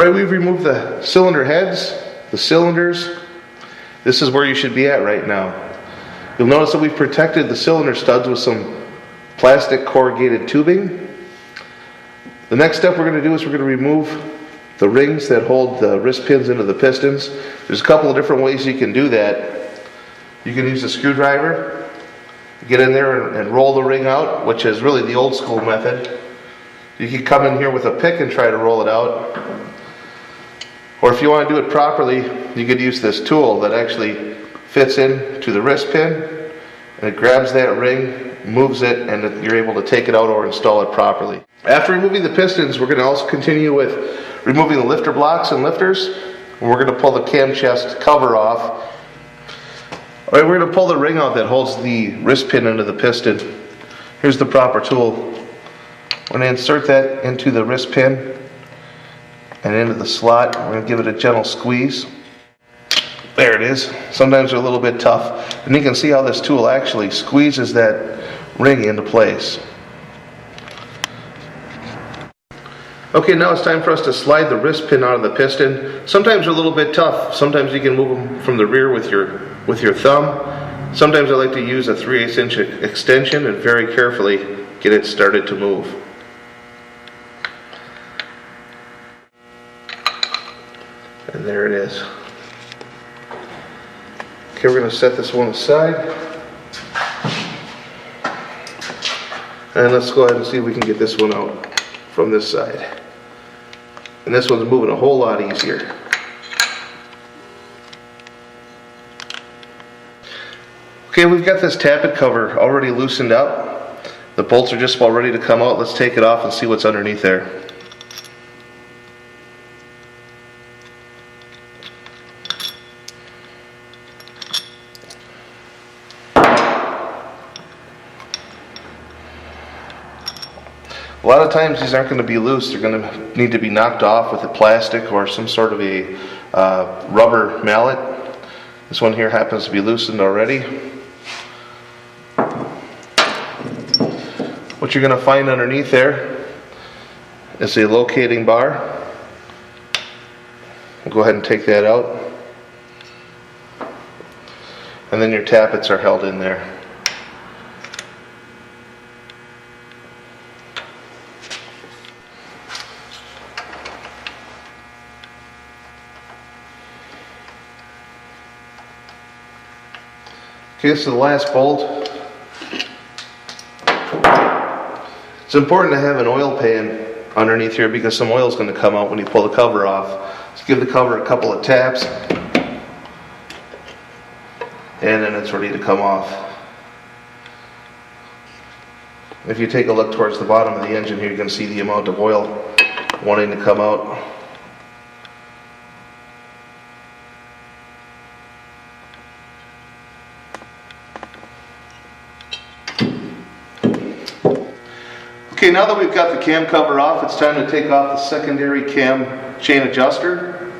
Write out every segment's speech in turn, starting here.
Alright, we've removed the cylinder heads, the cylinders. This is where you should be at right now. You'll notice that we've protected the cylinder studs with some plastic corrugated tubing. The next step we're going to do is we're going to remove the rings that hold the wrist pins into the pistons. There's a couple of different ways you can do that. You can use a screwdriver, get in there and roll the ring out, which is really the old school method. You can come in here with a pick and try to roll it out. Or if you want to do it properly, you could use this tool that actually fits into the wrist pin, and it grabs that ring, moves it, and you're able to take it out or install it properly. After removing the pistons, we're going to also continue with removing the lifter blocks and lifters. And we're going to pull the cam chest cover off. Alright, we're going to pull the ring out that holds the wrist pin into the piston. Here's the proper tool. We're going to insert that into the wrist pin and into the slot. We're going to give it a gentle squeeze. There it is. Sometimes they're a little bit tough. And you can see how this tool actually squeezes that ring into place. Okay, now it's time for us to slide the wrist pin out of the piston. Sometimes they're a little bit tough. Sometimes you can move them from the rear with your thumb. Sometimes I like to use a 3/8 inch extension and very carefully get it started to move. And there it is. Okay, we're going to set this one aside. And let's go ahead and see if we can get this one out from this side. And this one's moving a whole lot easier. Okay, we've got this tappet cover already loosened up. The bolts are just about ready to come out. Let's take it off and see what's underneath there. A lot of times these aren't going to be loose. They're going to need to be knocked off with a plastic or some sort of a rubber mallet. This one here happens to be loosened already. What you're going to find underneath there is a locating bar. We'll go ahead and take that out. And then your tappets are held in there. Okay, so the last bolt. It's important to have an oil pan underneath here because some oil is going to come out when you pull the cover off. So give the cover a couple of taps and then it's ready to come off. If you take a look towards the bottom of the engine here, you can see the amount of oil wanting to come out. Okay, now that we've got the cam cover off, it's time to take off the secondary cam chain adjuster.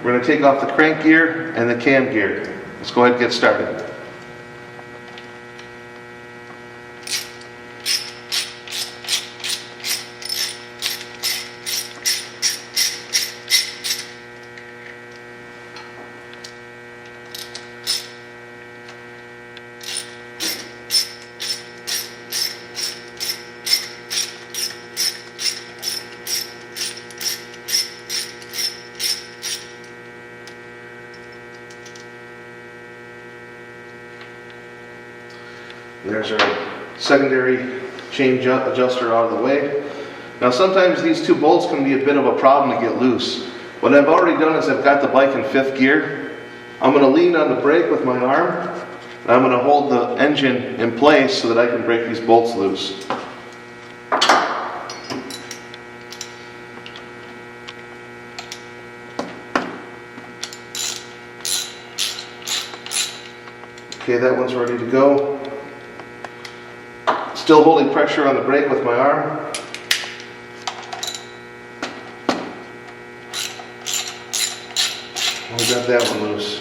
We're going to take off the crank gear and the cam gear. Let's go ahead and get started. There's our secondary chain adjuster out of the way. Now sometimes these two bolts can be a bit of a problem to get loose. What I've already done is I've got the bike in 5th gear. I'm going to lean on the brake with my arm, and I'm going to hold the engine in place so that I can break these bolts loose. Okay, that one's ready to go. Still holding pressure on the brake with my arm. We got that one loose.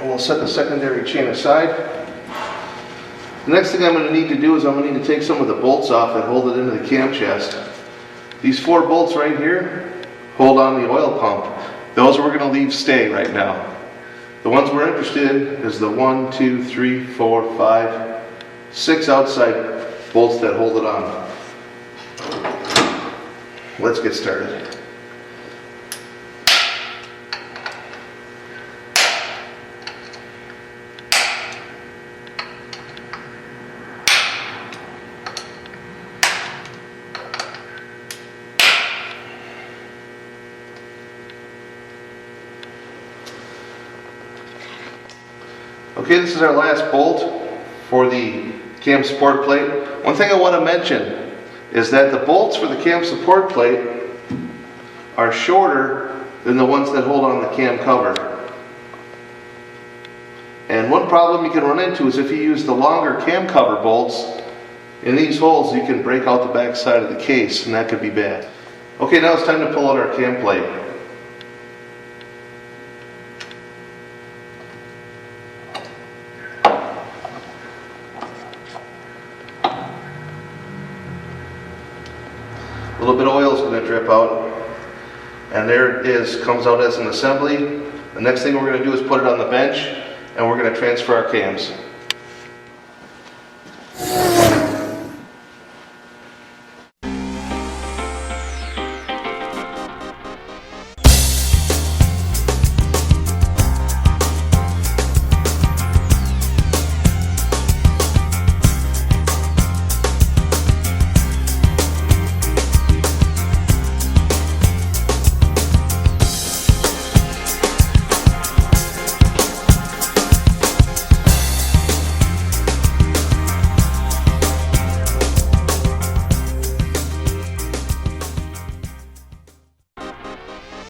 And we'll set the secondary chain aside. The next thing I'm going to need to do is I'm going to need to take some of the bolts off that hold it into the cam chest. These 4 bolts right here hold on the oil pump. Those we're going to leave stay right now. The ones we're interested in is the 1, 2, 3, 4, 5, 6 outside bolts that hold it on. Let's get started. Okay, this is our last bolt for the cam support plate. One thing I want to mention is that the bolts for the cam support plate are shorter than the ones that hold on the cam cover. And one problem you can run into is if you use the longer cam cover bolts, in these holes you can break out the back side of the case, and that could be bad. Okay, now it's time to pull out our cam plate. A little bit of oil is going to drip out, and there it is, comes out as an assembly. The next thing we're going to do is put it on the bench, and we're going to transfer our cams.